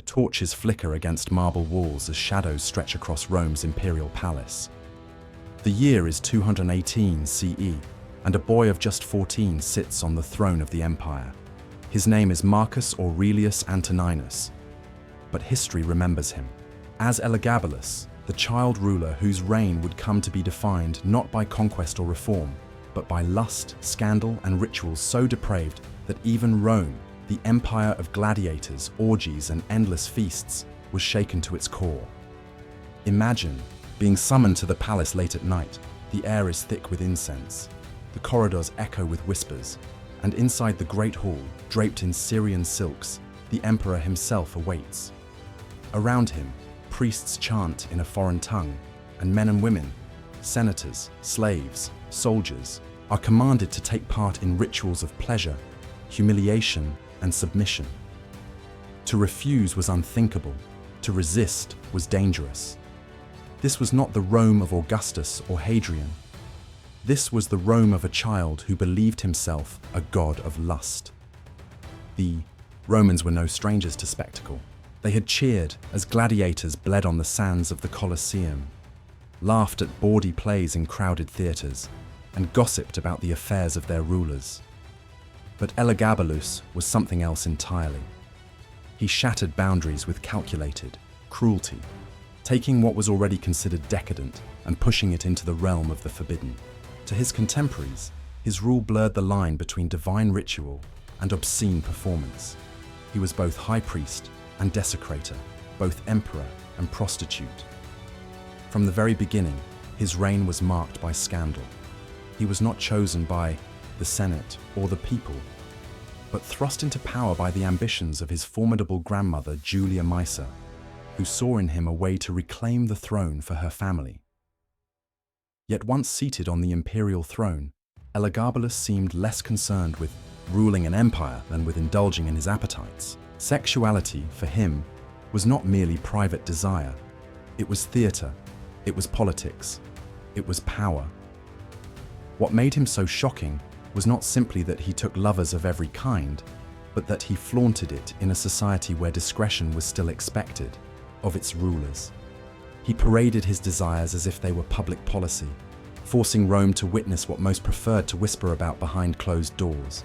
torches flicker against marble walls as shadows stretch across Rome's imperial palace. The year is 218 CE, and a boy of just 14 sits on the throne of the empire. His name is Marcus Aurelius Antoninus, but history remembers him as Elagabalus, the child ruler whose reign would come to be defined not by conquest or reform, but by lust, scandal, and rituals so depraved that even Rome, the empire of gladiators, orgies, and endless feasts, was shaken to its core. Imagine being summoned to the palace late at night. The air is thick with incense. The corridors echo with whispers, and inside the great hall, draped in Syrian silks, the emperor himself awaits. Around him, priests chant in a foreign tongue, and men and women, senators, slaves, soldiers, are commanded to take part in rituals of pleasure, humiliation, and submission. To refuse was unthinkable. To resist was dangerous. This was not the Rome of Augustus or Hadrian. This was the Rome of a child who believed himself a god of lust. The Romans were no strangers to spectacle. They had cheered as gladiators bled on the sands of the Colosseum, laughed at bawdy plays in crowded theatres, and gossiped about the affairs of their rulers. But Elagabalus was something else entirely. He shattered boundaries with calculated cruelty, taking what was already considered decadent and pushing it into the realm of the forbidden. To his contemporaries, his rule blurred the line between divine ritual and obscene performance. He was both high priest and desecrator, both emperor and prostitute. From the very beginning, his reign was marked by scandal. He was not chosen by the Senate or the people, but thrust into power by the ambitions of his formidable grandmother Julia Maesa, who saw in him a way to reclaim the throne for her family. Yet once seated on the imperial throne, Elagabalus seemed less concerned with ruling an empire than with indulging in his appetites. Sexuality, for him, was not merely private desire. It was theatre, it was politics, it was power. What made him so shocking was not simply that he took lovers of every kind, but that he flaunted it in a society where discretion was still expected of its rulers. He paraded his desires as if they were public policy, forcing Rome to witness what most preferred to whisper about behind closed doors.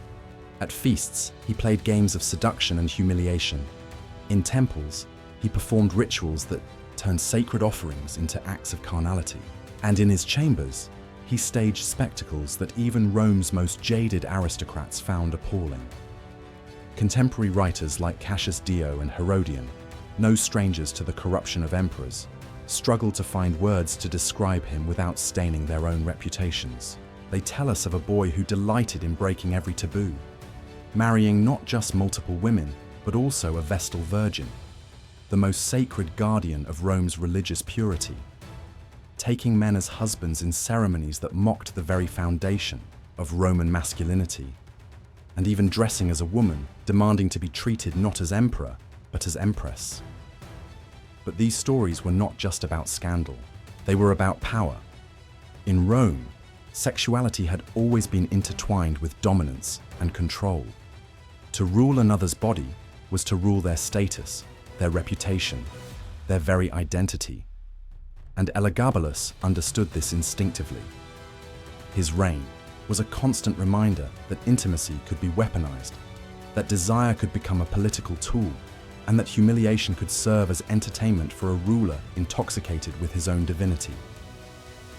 At feasts, he played games of seduction and humiliation. In temples, he performed rituals that turned sacred offerings into acts of carnality. And in his chambers, he staged spectacles that even Rome's most jaded aristocrats found appalling. Contemporary writers like Cassius Dio and Herodian, no strangers to the corruption of emperors, struggle to find words to describe him without staining their own reputations. They tell us of a boy who delighted in breaking every taboo, marrying not just multiple women, but also a Vestal Virgin, the most sacred guardian of Rome's religious purity, taking men as husbands in ceremonies that mocked the very foundation of Roman masculinity, and even dressing as a woman, demanding to be treated not as emperor, but as empress. But these stories were not just about scandal. They were about power. In Rome, sexuality had always been intertwined with dominance and control. To rule another's body was to rule their status, their reputation, their very identity. And Elagabalus understood this instinctively. His reign was a constant reminder that intimacy could be weaponized, that desire could become a political tool, and that humiliation could serve as entertainment for a ruler intoxicated with his own divinity.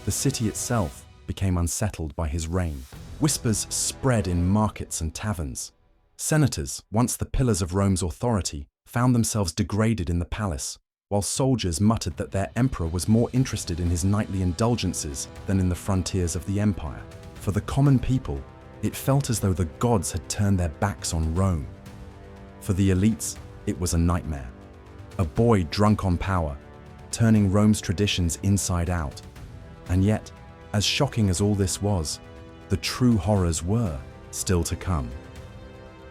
The city itself became unsettled by his reign. Whispers spread in markets and taverns. Senators, once the pillars of Rome's authority, found themselves degraded in the palace, while soldiers muttered that their emperor was more interested in his nightly indulgences than in the frontiers of the empire. For the common people, it felt as though the gods had turned their backs on Rome. For the elites, it was a nightmare. A boy drunk on power, turning Rome's traditions inside out. And yet, as shocking as all this was, the true horrors were still to come.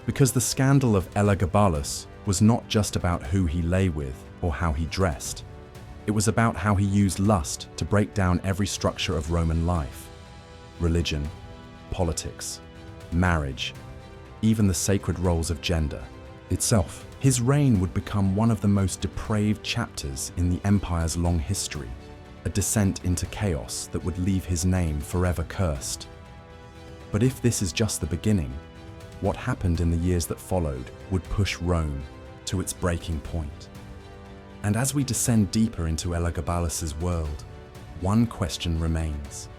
Because the scandal of Elagabalus was not just about who he lay with or how he dressed. It was about how he used lust to break down every structure of Roman life. Religion, politics, marriage, even the sacred roles of gender itself. His reign would become one of the most depraved chapters in the empire's long history, a descent into chaos that would leave his name forever cursed. But if this is just the beginning, what happened in the years that followed would push Rome to its breaking point. And as we descend deeper into Elagabalus's world, one question remains.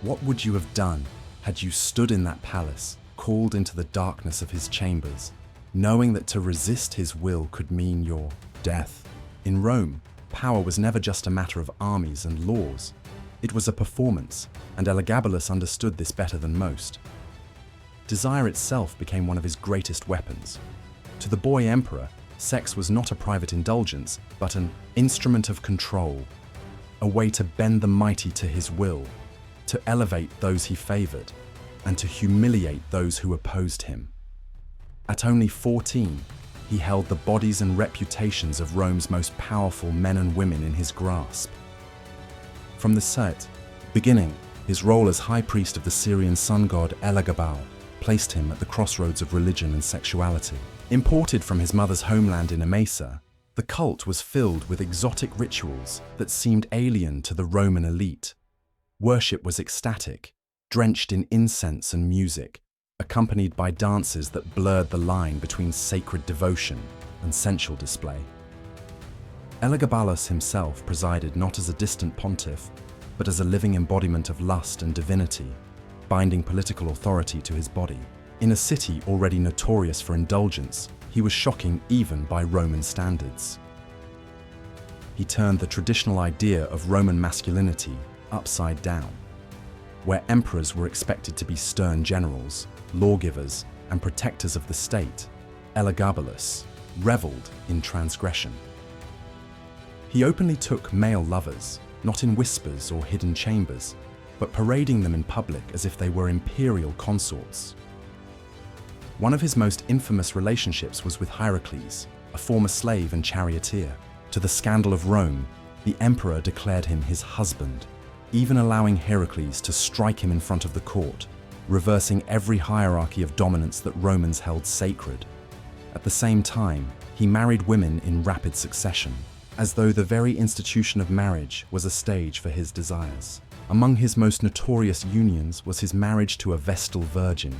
What would you have done had you stood in that palace, called into the darkness of his chambers, knowing that to resist his will could mean your death? In Rome, power was never just a matter of armies and laws. It was a performance, and Elagabalus understood this better than most. Desire itself became one of his greatest weapons. To the boy emperor, sex was not a private indulgence, but an instrument of control, a way to bend the mighty to his will, to elevate those he favored, and to humiliate those who opposed him. At only 14, he held the bodies and reputations of Rome's most powerful men and women in his grasp. From the beginning, his role as high priest of the Syrian sun god Elagabalus placed him at the crossroads of religion and sexuality. Imported from his mother's homeland in Emesa, the cult was filled with exotic rituals that seemed alien to the Roman elite. Worship was ecstatic, drenched in incense and music, accompanied by dances that blurred the line between sacred devotion and sensual display. Elagabalus himself presided not as a distant pontiff, but as a living embodiment of lust and divinity, binding political authority to his body. In a city already notorious for indulgence, he was shocking even by Roman standards. He turned the traditional idea of Roman masculinity upside down. Where emperors were expected to be stern generals, lawgivers, and protectors of the state, Elagabalus reveled in transgression. He openly took male lovers, not in whispers or hidden chambers, but parading them in public as if they were imperial consorts. One of his most infamous relationships was with Heracles, a former slave and charioteer. To the scandal of Rome, the emperor declared him his husband, even allowing Heracles to strike him in front of the court, reversing every hierarchy of dominance that Romans held sacred. At the same time, he married women in rapid succession, as though the very institution of marriage was a stage for his desires. Among his most notorious unions was his marriage to a Vestal virgin,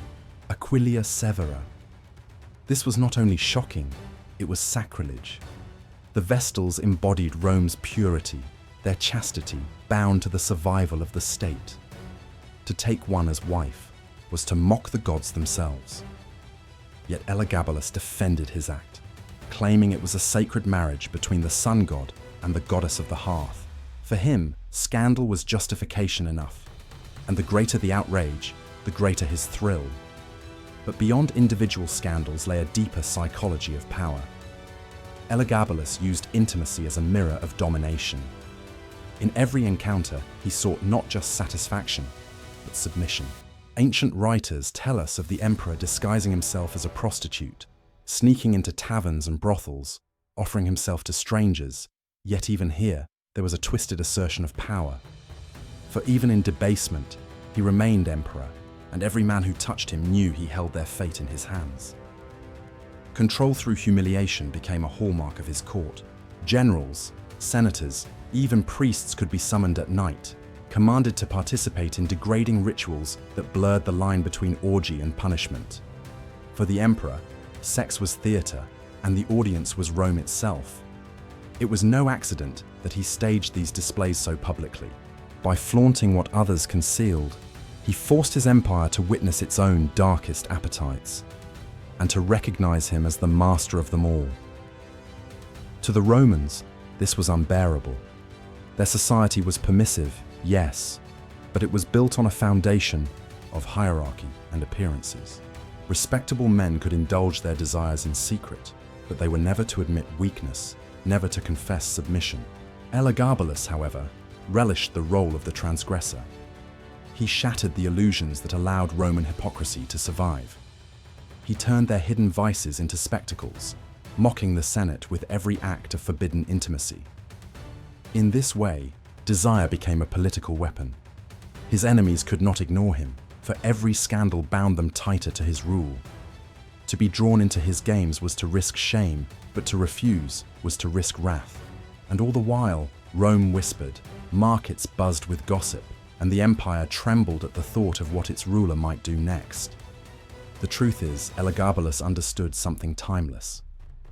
Aquilia Severa. This was not only shocking, it was sacrilege. The Vestals embodied Rome's purity, their chastity bound to the survival of the state. To take one as wife was to mock the gods themselves. Yet Elagabalus defended his act, claiming it was a sacred marriage between the sun god and the goddess of the hearth. For him, scandal was justification enough, and the greater the outrage, the greater his thrill. But beyond individual scandals lay a deeper psychology of power. Elagabalus used intimacy as a mirror of domination. In every encounter, he sought not just satisfaction, but submission. Ancient writers tell us of the emperor disguising himself as a prostitute, sneaking into taverns and brothels, offering himself to strangers, yet even here, there was a twisted assertion of power. For even in debasement, he remained emperor, and every man who touched him knew he held their fate in his hands. Control through humiliation became a hallmark of his court. Generals, senators, even priests could be summoned at night, commanded to participate in degrading rituals that blurred the line between orgy and punishment. For the emperor, sex was theater, and the audience was Rome itself. It was no accident that he staged these displays so publicly. By flaunting what others concealed, he forced his empire to witness its own darkest appetites, and to recognize him as the master of them all. To the Romans, this was unbearable. Their society was permissive, yes, but it was built on a foundation of hierarchy and appearances. Respectable men could indulge their desires in secret, but they were never to admit weakness, never to confess submission. Elagabalus, however, relished the role of the transgressor. He shattered the illusions that allowed Roman hypocrisy to survive. He turned their hidden vices into spectacles, mocking the Senate with every act of forbidden intimacy. In this way, desire became a political weapon. His enemies could not ignore him, for every scandal bound them tighter to his rule. To be drawn into his games was to risk shame, but to refuse was to risk wrath. And all the while, Rome whispered, markets buzzed with gossip, and the empire trembled at the thought of what its ruler might do next. The truth is, Elagabalus understood something timeless,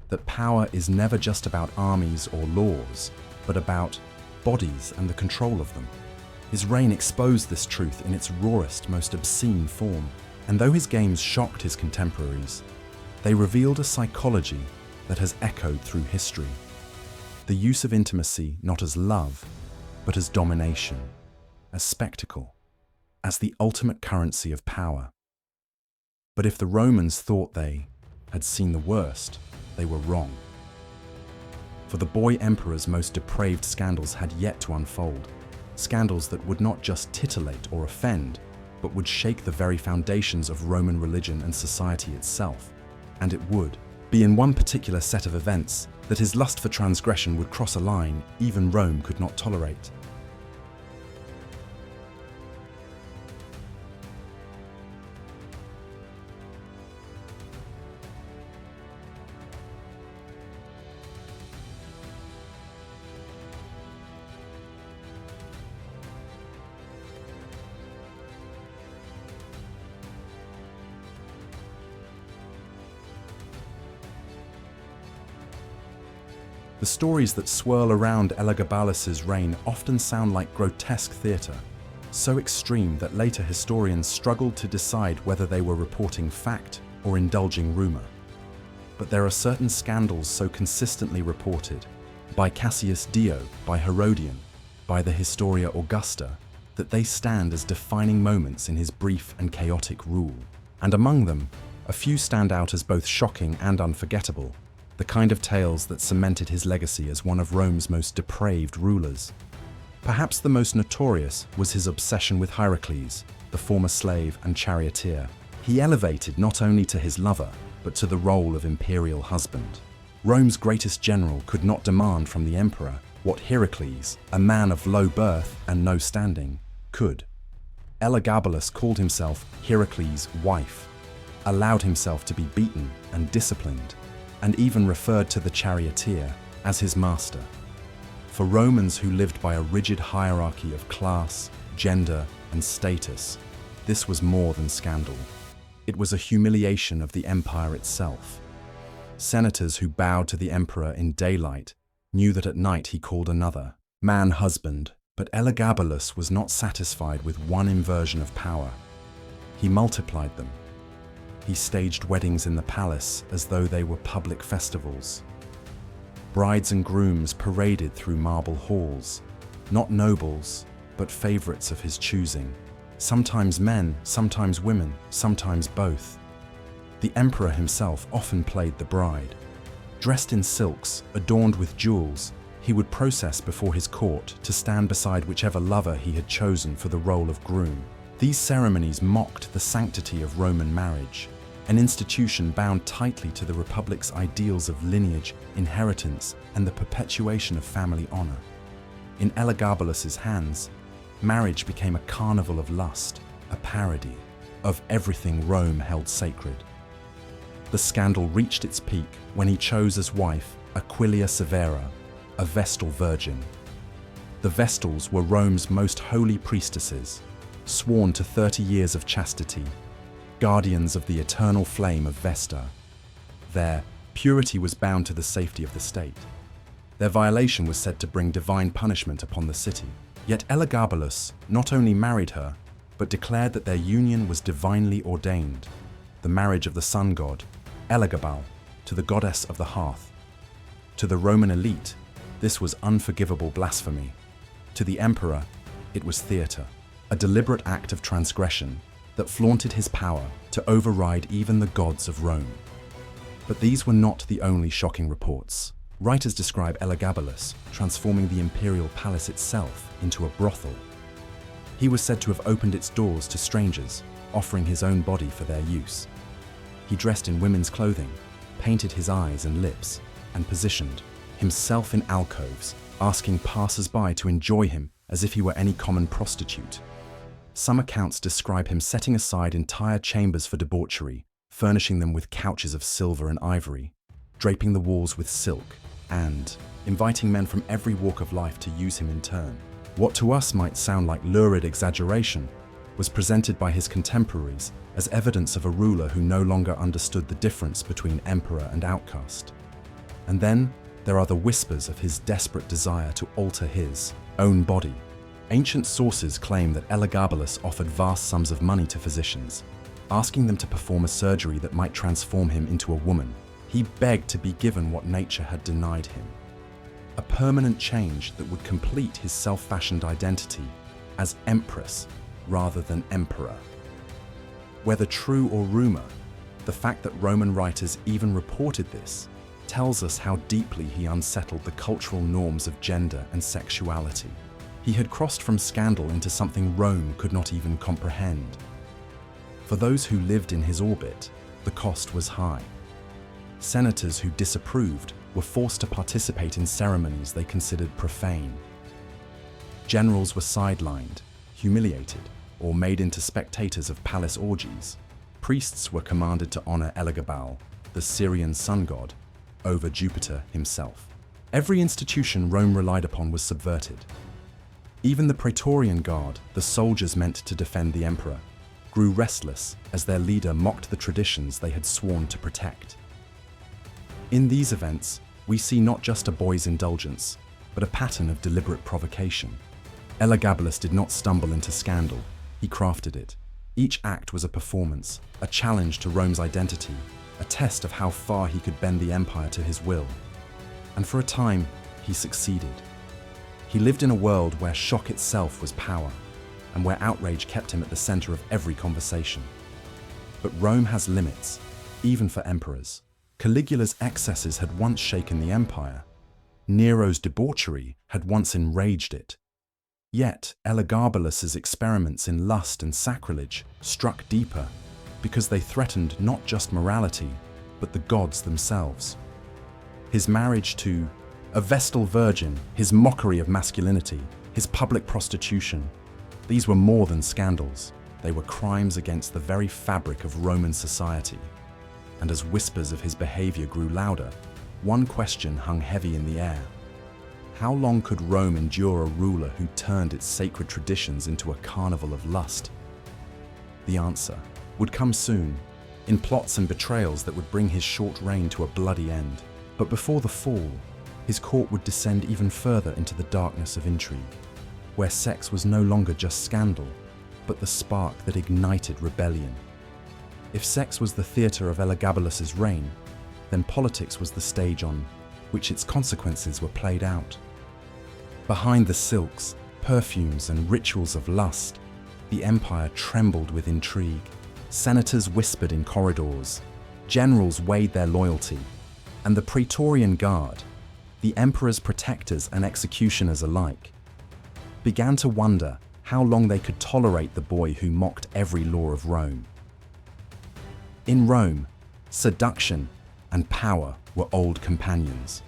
that power is never just about armies or laws, but about bodies and the control of them. His reign exposed this truth in its rawest, most obscene form, and though his games shocked his contemporaries, they revealed a psychology that has echoed through history. The use of intimacy not as love, but as domination, as spectacle, as the ultimate currency of power. But if the Romans thought they had seen the worst, they were wrong. For the boy emperor's most depraved scandals had yet to unfold, scandals that would not just titillate or offend, but would shake the very foundations of Roman religion and society itself. And it would be in one particular set of events that his lust for transgression would cross a line even Rome could not tolerate. The stories that swirl around Elagabalus's reign often sound like grotesque theatre, so extreme that later historians struggled to decide whether they were reporting fact or indulging rumour. But there are certain scandals so consistently reported, by Cassius Dio, by Herodian, by the Historia Augusta, that they stand as defining moments in his brief and chaotic rule. And among them, a few stand out as both shocking and unforgettable, the kind of tales that cemented his legacy as one of Rome's most depraved rulers. Perhaps the most notorious was his obsession with Hierocles, the former slave and charioteer. He elevated not only to his lover, but to the role of imperial husband. Rome's greatest general could not demand from the emperor what Hierocles, a man of low birth and no standing, could. Elagabalus called himself Hierocles' wife, allowed himself to be beaten and disciplined, and even referred to the charioteer as his master. For Romans who lived by a rigid hierarchy of class, gender, and status, this was more than scandal. It was a humiliation of the empire itself. Senators who bowed to the emperor in daylight knew that at night he called another man husband, but Elagabalus was not satisfied with one inversion of power. He multiplied them. He staged weddings in the palace as though they were public festivals. Brides and grooms paraded through marble halls, not nobles, but favorites of his choosing. Sometimes men, sometimes women, sometimes both. The emperor himself often played the bride. Dressed in silks, adorned with jewels, he would process before his court to stand beside whichever lover he had chosen for the role of groom. These ceremonies mocked the sanctity of Roman marriage, an institution bound tightly to the Republic's ideals of lineage, inheritance, and the perpetuation of family honor. In Elagabalus's hands, marriage became a carnival of lust, a parody of everything Rome held sacred. The scandal reached its peak when he chose as wife Aquilia Severa, a Vestal virgin. The Vestals were Rome's most holy priestesses, sworn to 30 years of chastity, guardians of the eternal flame of Vesta. Their purity was bound to the safety of the state. Their violation was said to bring divine punishment upon the city. Yet Elagabalus not only married her, but declared that their union was divinely ordained, the marriage of the sun god, Elagabal, to the goddess of the hearth. To the Roman elite, this was unforgivable blasphemy. To the emperor, it was theatre, a deliberate act of transgression that flaunted his power to override even the gods of Rome. But these were not the only shocking reports. Writers describe Elagabalus transforming the imperial palace itself into a brothel. He was said to have opened its doors to strangers, offering his own body for their use. He dressed in women's clothing, painted his eyes and lips, and positioned himself in alcoves, asking passers-by to enjoy him as if he were any common prostitute. Some accounts describe him setting aside entire chambers for debauchery, furnishing them with couches of silver and ivory, draping the walls with silk, and inviting men from every walk of life to use him in turn. What to us might sound like lurid exaggeration was presented by his contemporaries as evidence of a ruler who no longer understood the difference between emperor and outcast. And then there are the whispers of his desperate desire to alter his own body. Ancient sources claim that Elagabalus offered vast sums of money to physicians, asking them to perform a surgery that might transform him into a woman. He begged to be given what nature had denied him: a permanent change that would complete his self-fashioned identity as empress rather than emperor. Whether true or rumor, the fact that Roman writers even reported this tells us how deeply he unsettled the cultural norms of gender and sexuality. He had crossed from scandal into something Rome could not even comprehend. For those who lived in his orbit, the cost was high. Senators who disapproved were forced to participate in ceremonies they considered profane. Generals were sidelined, humiliated, or made into spectators of palace orgies. Priests were commanded to honor Elagabalus, the Syrian sun god, over Jupiter himself. Every institution Rome relied upon was subverted. Even the Praetorian Guard, the soldiers meant to defend the emperor, grew restless as their leader mocked the traditions they had sworn to protect. In these events, we see not just a boy's indulgence, but a pattern of deliberate provocation. Elagabalus did not stumble into scandal, he crafted it. Each act was a performance, a challenge to Rome's identity, a test of how far he could bend the empire to his will. And for a time, he succeeded. He lived in a world where shock itself was power, and where outrage kept him at the center of every conversation. But Rome has limits, even for emperors. Caligula's excesses had once shaken the empire. Nero's debauchery had once enraged it. Yet Elagabalus's experiments in lust and sacrilege struck deeper, because they threatened not just morality, but the gods themselves. His marriage to a Vestal virgin, his mockery of masculinity, his public prostitution, these were more than scandals. They were crimes against the very fabric of Roman society. And as whispers of his behavior grew louder, one question hung heavy in the air. How long could Rome endure a ruler who turned its sacred traditions into a carnival of lust? The answer would come soon, in plots and betrayals that would bring his short reign to a bloody end. But before the fall, his court would descend even further into the darkness of intrigue, where sex was no longer just scandal, but the spark that ignited rebellion. If sex was the theatre of Elagabalus's reign, then politics was the stage on which its consequences were played out. Behind the silks, perfumes, and rituals of lust, the empire trembled with intrigue. Senators whispered in corridors, generals weighed their loyalty, and the Praetorian Guard, the emperor's protectors and executioners alike, began to wonder how long they could tolerate the boy who mocked every law of Rome. In Rome, seduction and power were old companions.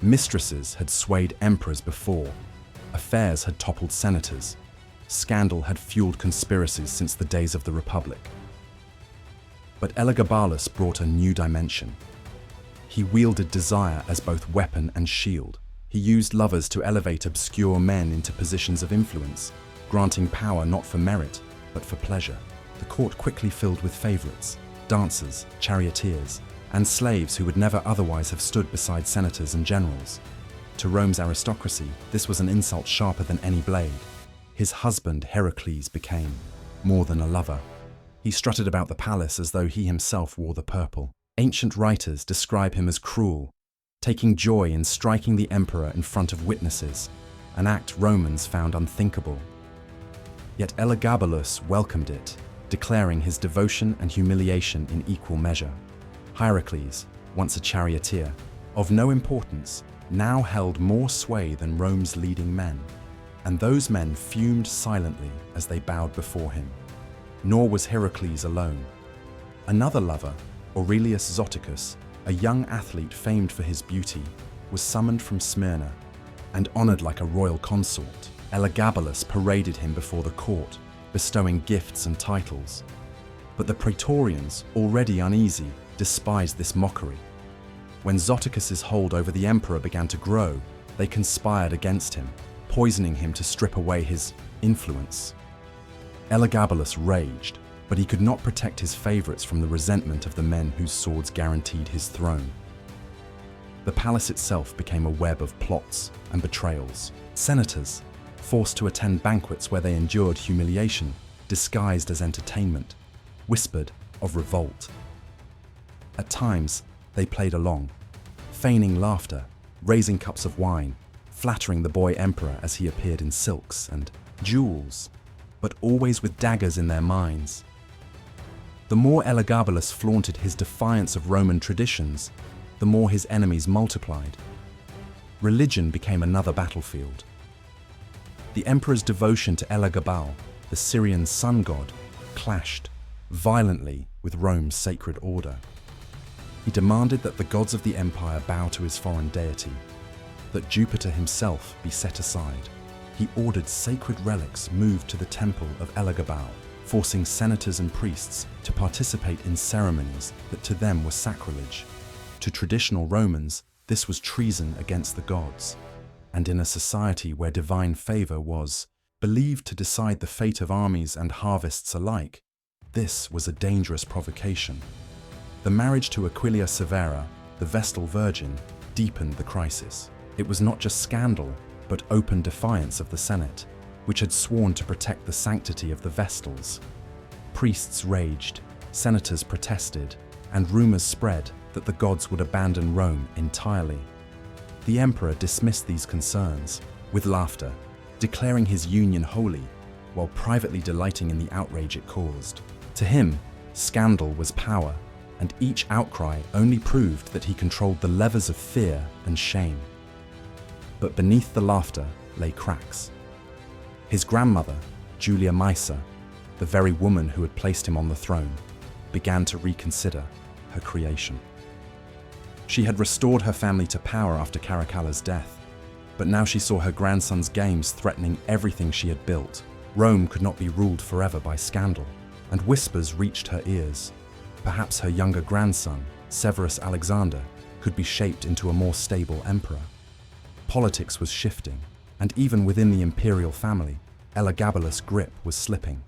Mistresses had swayed emperors before, affairs had toppled senators, scandal had fueled conspiracies since the days of the Republic. But Elagabalus brought a new dimension. He wielded desire as both weapon and shield. He used lovers to elevate obscure men into positions of influence, granting power not for merit, but for pleasure. The court quickly filled with favorites, dancers, charioteers, and slaves who would never otherwise have stood beside senators and generals. To Rome's aristocracy, this was an insult sharper than any blade. His husband, Heracles, became more than a lover. He strutted about the palace as though he himself wore the purple. Ancient writers describe him as cruel, taking joy in striking the emperor in front of witnesses, an act Romans found unthinkable. Yet Elagabalus welcomed it, declaring his devotion and humiliation in equal measure. Heracles, once a charioteer, of no importance, now held more sway than Rome's leading men, and those men fumed silently as they bowed before him. Nor was Heracles alone. Another lover, Aurelius Zoticus, a young athlete famed for his beauty, was summoned from Smyrna and honored like a royal consort. Elagabalus paraded him before the court, bestowing gifts and titles. But the Praetorians, already uneasy, despised this mockery. When Zoticus's hold over the emperor began to grow, they conspired against him, poisoning him to strip away his influence. Elagabalus raged, but he could not protect his favorites from the resentment of the men whose swords guaranteed his throne. The palace itself became a web of plots and betrayals. Senators, forced to attend banquets where they endured humiliation, disguised as entertainment, whispered of revolt. At times, they played along, feigning laughter, raising cups of wine, flattering the boy emperor as he appeared in silks and jewels, but always with daggers in their minds. The more Elagabalus flaunted his defiance of Roman traditions, the more his enemies multiplied. Religion became another battlefield. The emperor's devotion to Elagabal, the Syrian sun god, clashed violently with Rome's sacred order. He demanded that the gods of the empire bow to his foreign deity, that Jupiter himself be set aside. He ordered sacred relics moved to the temple of Elagabal, forcing senators and priests to participate in ceremonies that to them were sacrilege. To traditional Romans, this was treason against the gods, and in a society where divine favor was believed to decide the fate of armies and harvests alike, this was a dangerous provocation. The marriage to Aquilia Severa, the Vestal Virgin, deepened the crisis. It was not just scandal, but open defiance of the Senate, which had sworn to protect the sanctity of the Vestals. Priests raged, senators protested, and rumors spread that the gods would abandon Rome entirely. The emperor dismissed these concerns with laughter, declaring his union holy, while privately delighting in the outrage it caused. To him, scandal was power, and each outcry only proved that he controlled the levers of fear and shame. But beneath the laughter lay cracks. His grandmother, Julia Maesa, the very woman who had placed him on the throne, began to reconsider her creation. She had restored her family to power after Caracalla's death, but now she saw her grandson's games threatening everything she had built. Rome could not be ruled forever by scandal, and whispers reached her ears. Perhaps her younger grandson, Severus Alexander, could be shaped into a more stable emperor. Politics was shifting, and even within the imperial family, Elagabalus' grip was slipping.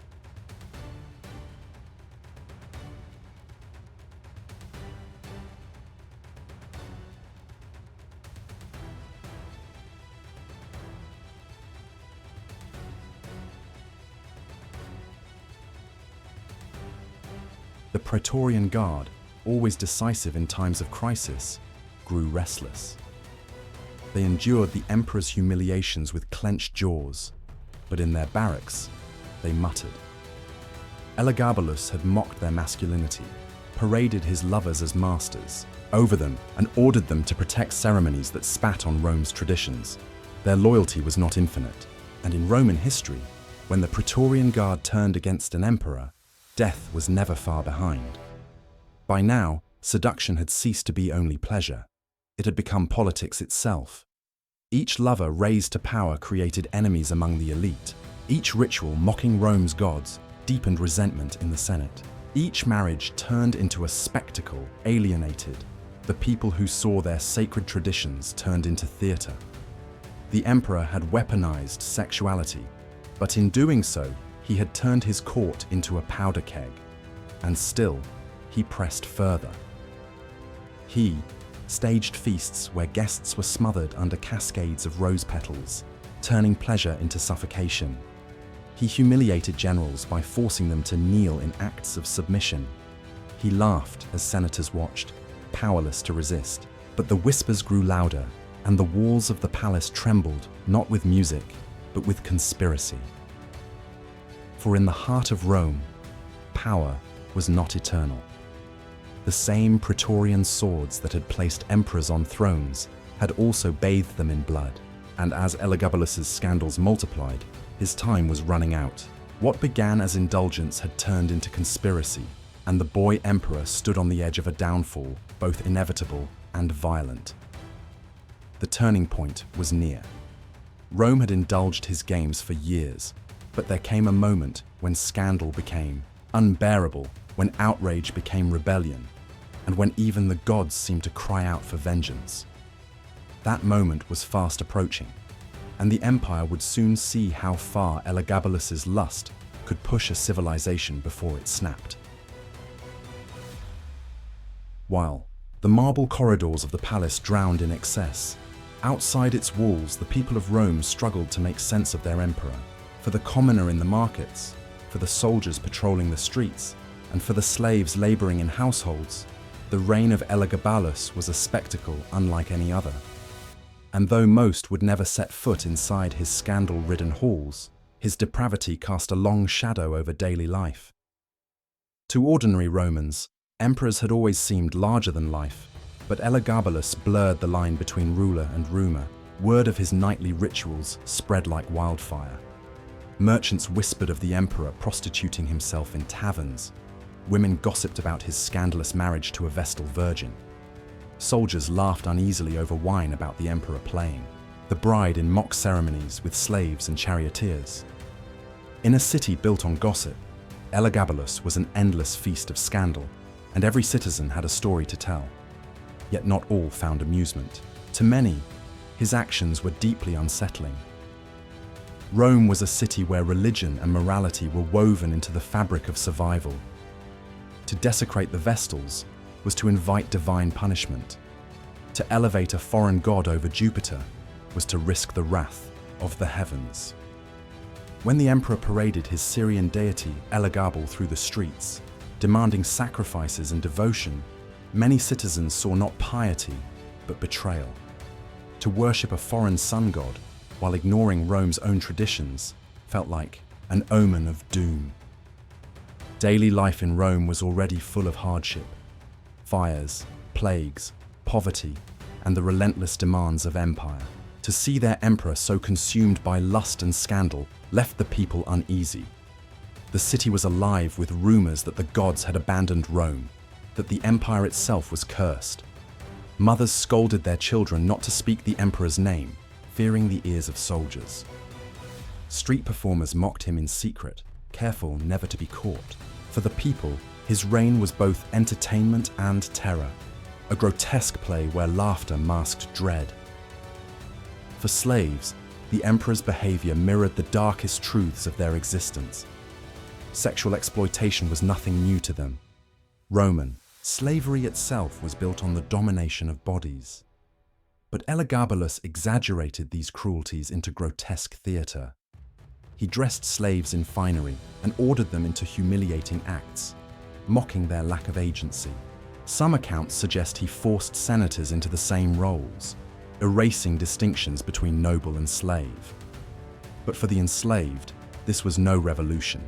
The Praetorian Guard, always decisive in times of crisis, grew restless. They endured the emperor's humiliations with clenched jaws, but in their barracks, they muttered. Elagabalus had mocked their masculinity, paraded his lovers as masters over them, and ordered them to protect ceremonies that spat on Rome's traditions. Their loyalty was not infinite, and in Roman history, when the Praetorian Guard turned against an emperor, death was never far behind. By now, seduction had ceased to be only pleasure. It had become politics itself. Each lover raised to power created enemies among the elite. Each ritual mocking Rome's gods deepened resentment in the Senate. Each marriage turned into a spectacle, alienated the people who saw their sacred traditions turned into theater. The emperor had weaponized sexuality, but in doing so, he had turned his court into a powder keg, and still, he pressed further. He staged feasts where guests were smothered under cascades of rose petals, turning pleasure into suffocation. He humiliated generals by forcing them to kneel in acts of submission. He laughed as senators watched, powerless to resist. But the whispers grew louder, and the walls of the palace trembled, not with music, but with conspiracy. For in the heart of Rome, power was not eternal. The same Praetorian swords that had placed emperors on thrones had also bathed them in blood, and as Elagabalus's scandals multiplied, his time was running out. What began as indulgence had turned into conspiracy, and the boy emperor stood on the edge of a downfall, both inevitable and violent. The turning point was near. Rome had indulged his games for years, but there came a moment when scandal became unbearable when outrage became rebellion, and when even the gods seemed to cry out for vengeance. That moment was fast approaching, and the empire would soon see how far Elagabalus's lust could push a civilization before it snapped. While the marble corridors of the palace drowned in excess, outside its walls the people of Rome struggled to make sense of their emperor. For the commoner in the markets, for the soldiers patrolling the streets, and for the slaves laboring in households, the reign of Elagabalus was a spectacle unlike any other. And though most would never set foot inside his scandal-ridden halls, his depravity cast a long shadow over daily life. To ordinary Romans, emperors had always seemed larger than life, but Elagabalus blurred the line between ruler and rumor. Word of his nightly rituals spread like wildfire. Merchants whispered of the emperor prostituting himself in taverns. Women gossiped about his scandalous marriage to a Vestal virgin. Soldiers laughed uneasily over wine about the emperor playing the bride in mock ceremonies with slaves and charioteers. In a city built on gossip, Elagabalus was an endless feast of scandal, and every citizen had a story to tell. Yet not all found amusement. To many, his actions were deeply unsettling. Rome was a city where religion and morality were woven into the fabric of survival. To desecrate the Vestals was to invite divine punishment. To elevate a foreign god over Jupiter was to risk the wrath of the heavens. When the emperor paraded his Syrian deity Elagabal through the streets, demanding sacrifices and devotion, many citizens saw not piety, but betrayal. To worship a foreign sun god while ignoring Rome's own traditions felt like an omen of doom. Daily life in Rome was already full of hardship. Fires, plagues, poverty, and the relentless demands of empire. To see their emperor so consumed by lust and scandal left the people uneasy. The city was alive with rumors that the gods had abandoned Rome, that the empire itself was cursed. Mothers scolded their children not to speak the emperor's name, fearing the ears of soldiers. Street performers mocked him in secret, careful never to be caught. For the people, his reign was both entertainment and terror, a grotesque play where laughter masked dread. For slaves, the emperor's behavior mirrored the darkest truths of their existence. Sexual exploitation was nothing new to them. Roman slavery itself was built on the domination of bodies. But Elagabalus exaggerated these cruelties into grotesque theatre. He dressed slaves in finery and ordered them into humiliating acts, mocking their lack of agency. Some accounts suggest he forced senators into the same roles, erasing distinctions between noble and slave. But for the enslaved, this was no revolution.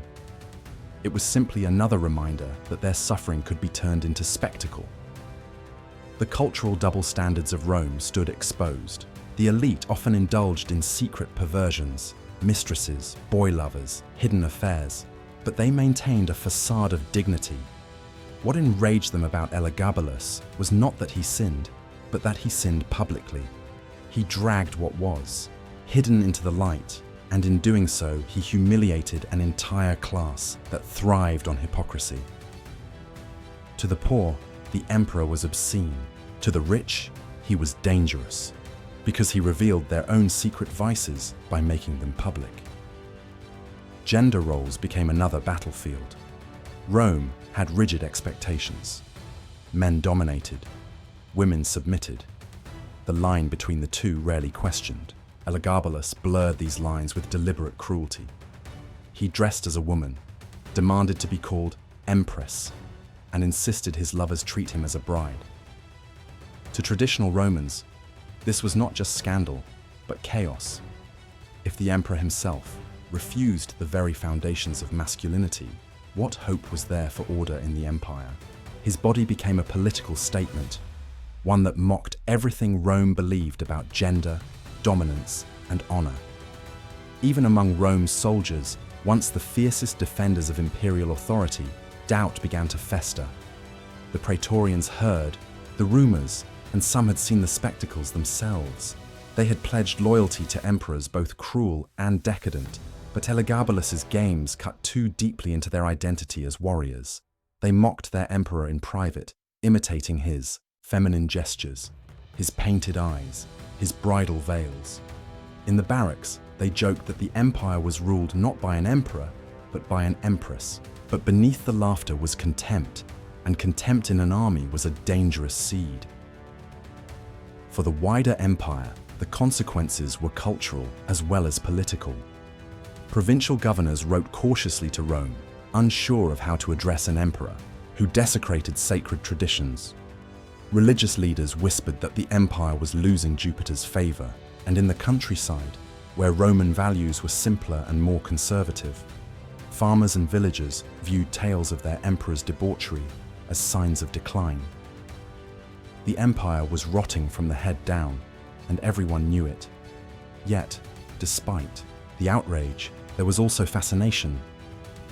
It was simply another reminder that their suffering could be turned into spectacle. The cultural double standards of Rome stood exposed. The elite often indulged in secret perversions, mistresses, boy lovers, hidden affairs, but they maintained a facade of dignity. What enraged them about Elagabalus was not that he sinned, but that he sinned publicly. He dragged what was, hidden into the light, and in doing so, he humiliated an entire class that thrived on hypocrisy. To the poor, the emperor was obscene. To the rich, he was dangerous, because he revealed their own secret vices by making them public. Gender roles became another battlefield. Rome had rigid expectations. Men dominated, women submitted. The line between the two rarely questioned. Elagabalus blurred these lines with deliberate cruelty. He dressed as a woman, demanded to be called empress, and insisted his lovers treat him as a bride. To traditional Romans, this was not just scandal, but chaos. If the emperor himself refused the very foundations of masculinity, what hope was there for order in the empire? His body became a political statement, one that mocked everything Rome believed about gender, dominance, and honor. Even among Rome's soldiers, once the fiercest defenders of imperial authority, doubt began to fester. The praetorians heard the rumors, and some had seen the spectacles themselves. They had pledged loyalty to emperors both cruel and decadent, but Elagabalus's games cut too deeply into their identity as warriors. They mocked their emperor in private, imitating his feminine gestures, his painted eyes, his bridal veils. In the barracks, they joked that the empire was ruled not by an emperor, but by an empress. But beneath the laughter was contempt, and contempt in an army was a dangerous seed. For the wider empire, the consequences were cultural as well as political. Provincial governors wrote cautiously to Rome, unsure of how to address an emperor who desecrated sacred traditions. Religious leaders whispered that the empire was losing Jupiter's favor, and in the countryside, where Roman values were simpler and more conservative, farmers and villagers viewed tales of their emperor's debauchery as signs of decline. The empire was rotting from the head down, and everyone knew it. Yet, despite the outrage, there was also fascination.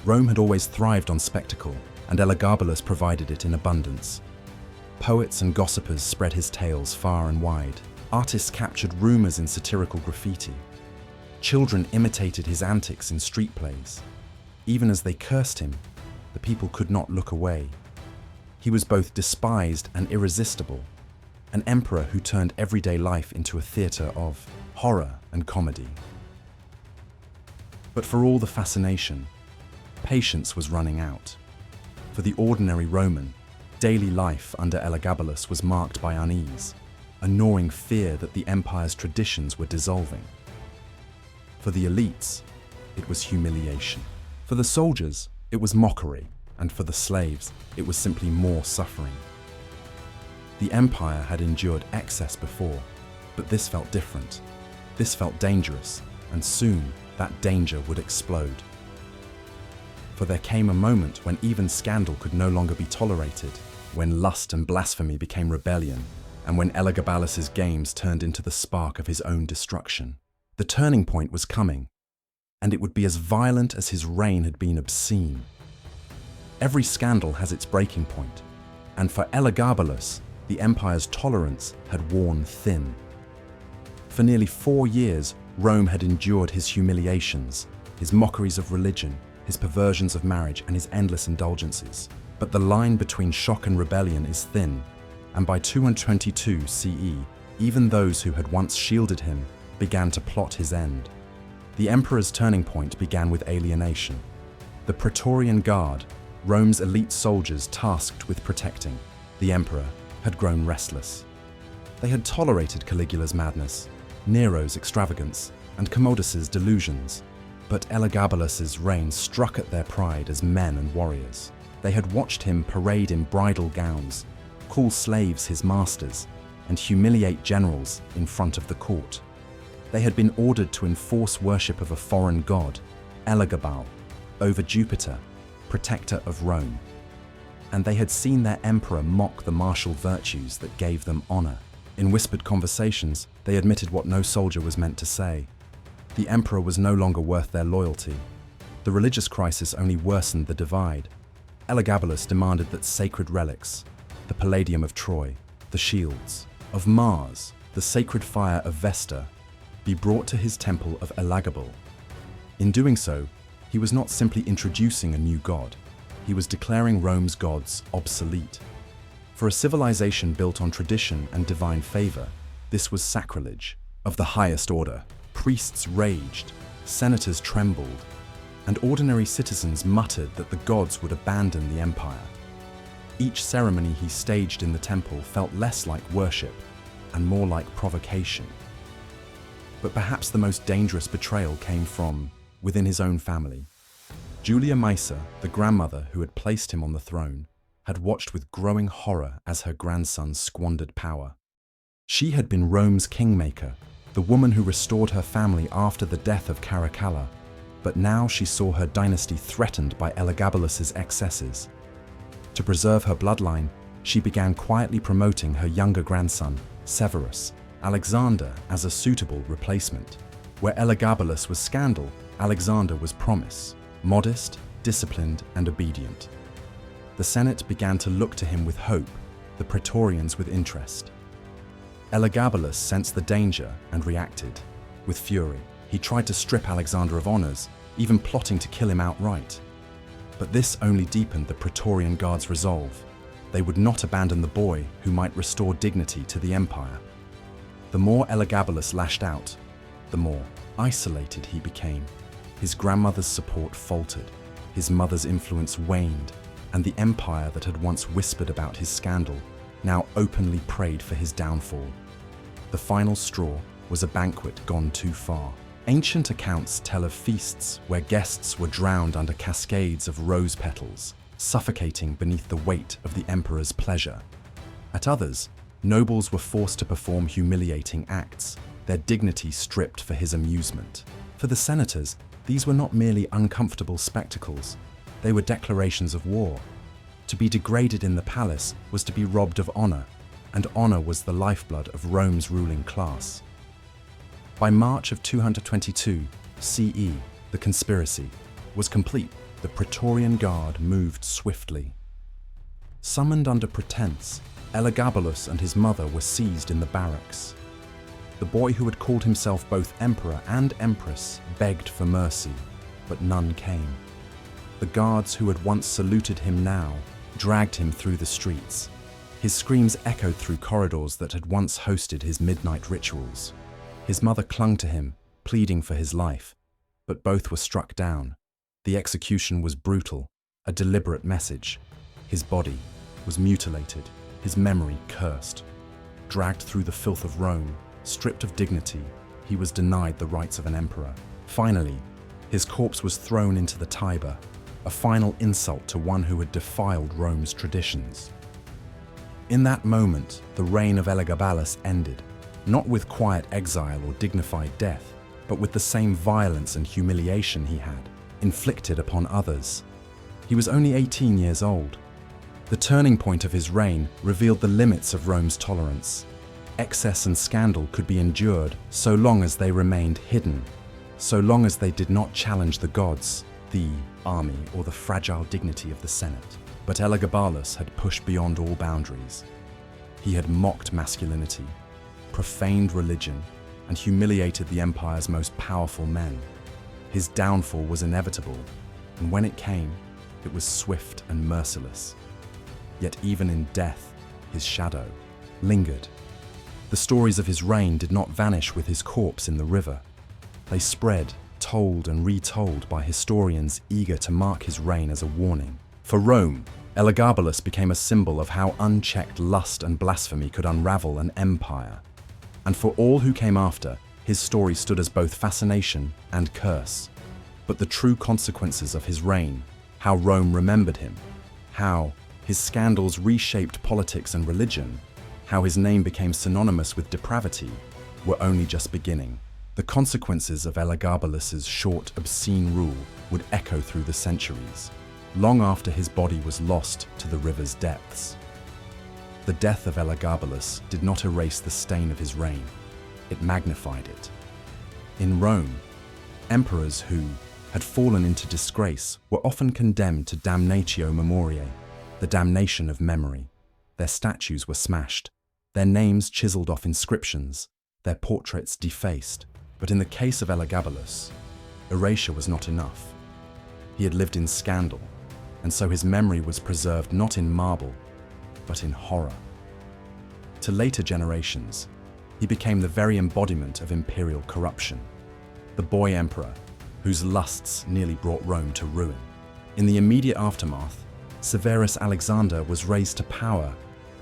Rome had always thrived on spectacle, and Elagabalus provided it in abundance. Poets and gossipers spread his tales far and wide. Artists captured rumors in satirical graffiti. Children imitated his antics in street plays. Even as they cursed him, the people could not look away. He was both despised and irresistible, an emperor who turned everyday life into a theater of horror and comedy. But for all the fascination, patience was running out. For the ordinary Roman, daily life under Elagabalus was marked by unease, a gnawing fear that the empire's traditions were dissolving. For the elites, it was humiliation. For the soldiers, it was mockery, and for the slaves, it was simply more suffering. The empire had endured excess before, but this felt different. This felt dangerous, and soon that danger would explode. For there came a moment when even scandal could no longer be tolerated, when lust and blasphemy became rebellion, and when Elagabalus's games turned into the spark of his own destruction. The turning point was coming, and it would be as violent as his reign had been obscene. Every scandal has its breaking point, and for Elagabalus, the empire's tolerance had worn thin. For nearly 4 years, Rome had endured his humiliations, his mockeries of religion, his perversions of marriage, and his endless indulgences. But the line between shock and rebellion is thin, and by 222 CE, even those who had once shielded him began to plot his end. The emperor's turning point began with alienation. The Praetorian Guard, Rome's elite soldiers tasked with protecting the emperor, had grown restless. They had tolerated Caligula's madness, Nero's extravagance, and Commodus's delusions, but Elagabalus's reign struck at their pride as men and warriors. They had watched him parade in bridal gowns, call slaves his masters, and humiliate generals in front of the court. They had been ordered to enforce worship of a foreign god, Elagabalus, over Jupiter, protector of Rome. And they had seen their emperor mock the martial virtues that gave them honor. In whispered conversations, they admitted what no soldier was meant to say. The emperor was no longer worth their loyalty. The religious crisis only worsened the divide. Elagabalus demanded that sacred relics, the Palladium of Troy, the shields of Mars, the sacred fire of Vesta, be brought to his temple of Elagabalus. In doing so, he was not simply introducing a new god, he was declaring Rome's gods obsolete. For a civilization built on tradition and divine favor, this was sacrilege of the highest order. Priests raged, senators trembled, and ordinary citizens muttered that the gods would abandon the empire. Each ceremony he staged in the temple felt less like worship and more like provocation. But perhaps the most dangerous betrayal came from within his own family. Julia Maesa, the grandmother who had placed him on the throne, had watched with growing horror as her grandson squandered power. She had been Rome's kingmaker, the woman who restored her family after the death of Caracalla, but now she saw her dynasty threatened by Elagabalus's excesses. To preserve her bloodline, she began quietly promoting her younger grandson, Severus, Alexander, as a suitable replacement. Where Elagabalus was scandal, Alexander was promise, modest, disciplined, and obedient. The Senate began to look to him with hope, the Praetorians with interest. Elagabalus sensed the danger and reacted. With fury, he tried to strip Alexander of honors, even plotting to kill him outright. But this only deepened the Praetorian Guard's resolve. They would not abandon the boy who might restore dignity to the empire. The more Elagabalus lashed out, the more isolated he became. His grandmother's support faltered, his mother's influence waned, and the empire that had once whispered about his scandal now openly prayed for his downfall. The final straw was a banquet gone too far. Ancient accounts tell of feasts where guests were drowned under cascades of rose petals, suffocating beneath the weight of the emperor's pleasure. At others, nobles were forced to perform humiliating acts, their dignity stripped for his amusement. For the senators, these were not merely uncomfortable spectacles, they were declarations of war. To be degraded in the palace was to be robbed of honor, and honor was the lifeblood of Rome's ruling class. By March of 222 CE, the conspiracy was complete. The Praetorian Guard moved swiftly. Summoned under pretense, Elagabalus and his mother were seized in the barracks. The boy who had called himself both emperor and empress begged for mercy, but none came. The guards who had once saluted him now dragged him through the streets. His screams echoed through corridors that had once hosted his midnight rituals. His mother clung to him, pleading for his life, but both were struck down. The execution was brutal, a deliberate message. His body was mutilated, his memory cursed. Dragged through the filth of Rome, stripped of dignity, he was denied the rights of an emperor. Finally, his corpse was thrown into the Tiber, a final insult to one who had defiled Rome's traditions. In that moment, the reign of Elagabalus ended, not with quiet exile or dignified death, but with the same violence and humiliation he had inflicted upon others. He was only 18 years old. The turning point of his reign revealed the limits of Rome's tolerance. Excess and scandal could be endured so long as they remained hidden, so long as they did not challenge the gods, the army, or the fragile dignity of the Senate. But Elagabalus had pushed beyond all boundaries. He had mocked masculinity, profaned religion, and humiliated the empire's most powerful men. His downfall was inevitable, and when it came, it was swift and merciless. Yet even in death, his shadow lingered. The stories of his reign did not vanish with his corpse in the river. They spread, told and retold by historians eager to mark his reign as a warning. For Rome, Elagabalus became a symbol of how unchecked lust and blasphemy could unravel an empire. And for all who came after, his story stood as both fascination and curse. But the true consequences of his reign, how Rome remembered him, how his scandals reshaped politics and religion, how his name became synonymous with depravity, were only just beginning. The consequences of Elagabalus's short, obscene rule would echo through the centuries, long after his body was lost to the river's depths. The death of Elagabalus did not erase the stain of his reign, it magnified it. In Rome, emperors who had fallen into disgrace were often condemned to damnatio memoriae, the damnation of memory. Their statues were smashed, their names chiseled off inscriptions, their portraits defaced. But in the case of Elagabalus, erasure was not enough. He had lived in scandal, and so his memory was preserved not in marble, but in horror. To later generations, he became the very embodiment of imperial corruption, the boy emperor whose lusts nearly brought Rome to ruin. In the immediate aftermath, Severus Alexander was raised to power,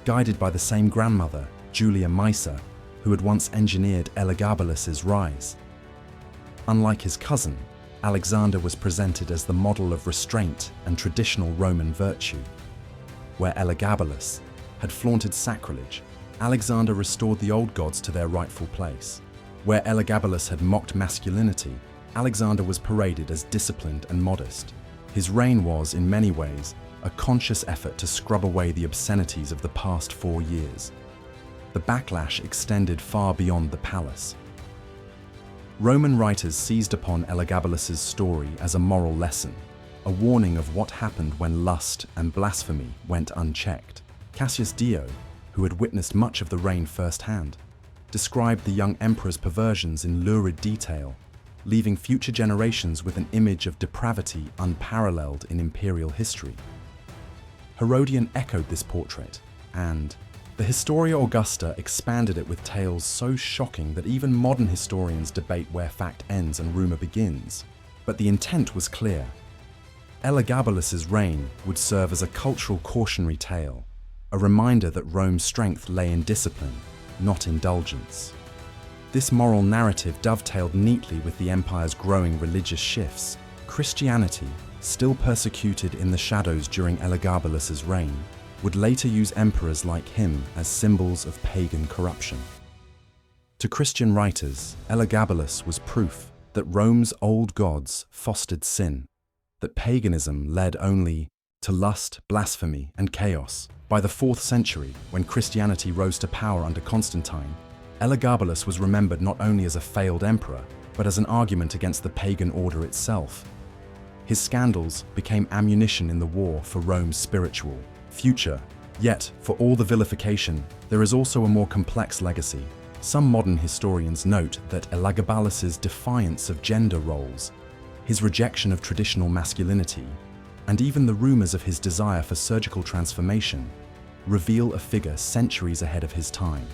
guided by the same grandmother, Julia Maesa, who had once engineered Elagabalus's rise. Unlike his cousin, Alexander was presented as the model of restraint and traditional Roman virtue. Where Elagabalus had flaunted sacrilege, Alexander restored the old gods to their rightful place. Where Elagabalus had mocked masculinity, Alexander was paraded as disciplined and modest. His reign was, in many ways, a conscious effort to scrub away the obscenities of the past 4 years. The backlash extended far beyond the palace. Roman writers seized upon Elagabalus's story as a moral lesson, a warning of what happened when lust and blasphemy went unchecked. Cassius Dio, who had witnessed much of the reign firsthand, described the young emperor's perversions in lurid detail. leaving future generations with an image of depravity unparalleled in imperial history. Herodian echoed this portrait, and the Historia Augusta expanded it with tales so shocking that even modern historians debate where fact ends and rumor begins. But the intent was clear. Elagabalus's reign would serve as a cultural cautionary tale, a reminder that Rome's strength lay in discipline, not indulgence. This moral narrative dovetailed neatly with the empire's growing religious shifts. Christianity, still persecuted in the shadows during Elagabalus's reign, would later use emperors like him as symbols of pagan corruption. To Christian writers, Elagabalus was proof that Rome's old gods fostered sin, that paganism led only to lust, blasphemy, and chaos. By the 4th century, when Christianity rose to power under Constantine, Elagabalus was remembered not only as a failed emperor, but as an argument against the pagan order itself. His scandals became ammunition in the war for Rome's spiritual future. Yet, for all the vilification, there is also a more complex legacy. Some modern historians note that Elagabalus's defiance of gender roles, his rejection of traditional masculinity, and even the rumors of his desire for surgical transformation reveal a figure centuries ahead of his time.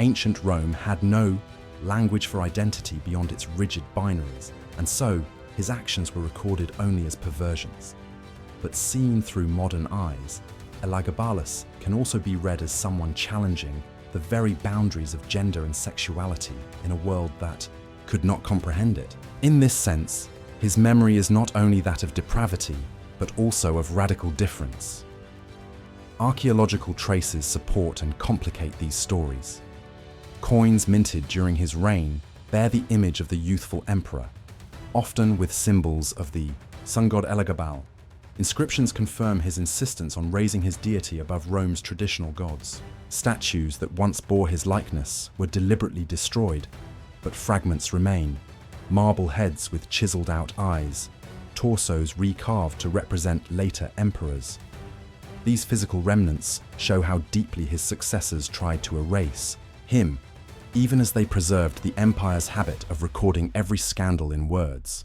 Ancient Rome had no language for identity beyond its rigid binaries, and so his actions were recorded only as perversions. But seen through modern eyes, Elagabalus can also be read as someone challenging the very boundaries of gender and sexuality in a world that could not comprehend it. In this sense, his memory is not only that of depravity, but also of radical difference. Archaeological traces support and complicate these stories. Coins minted during his reign bear the image of the youthful emperor, often with symbols of the sun god Elagabal. Inscriptions confirm his insistence on raising his deity above Rome's traditional gods. Statues that once bore his likeness were deliberately destroyed, but fragments remain. Marble heads with chiseled out eyes, torsos recarved to represent later emperors. These physical remnants show how deeply his successors tried to erase him, even as they preserved the empire's habit of recording every scandal in words.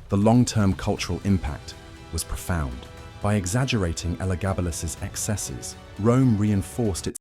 The long-term cultural impact was profound. By exaggerating Elagabalus's excesses, Rome reinforced its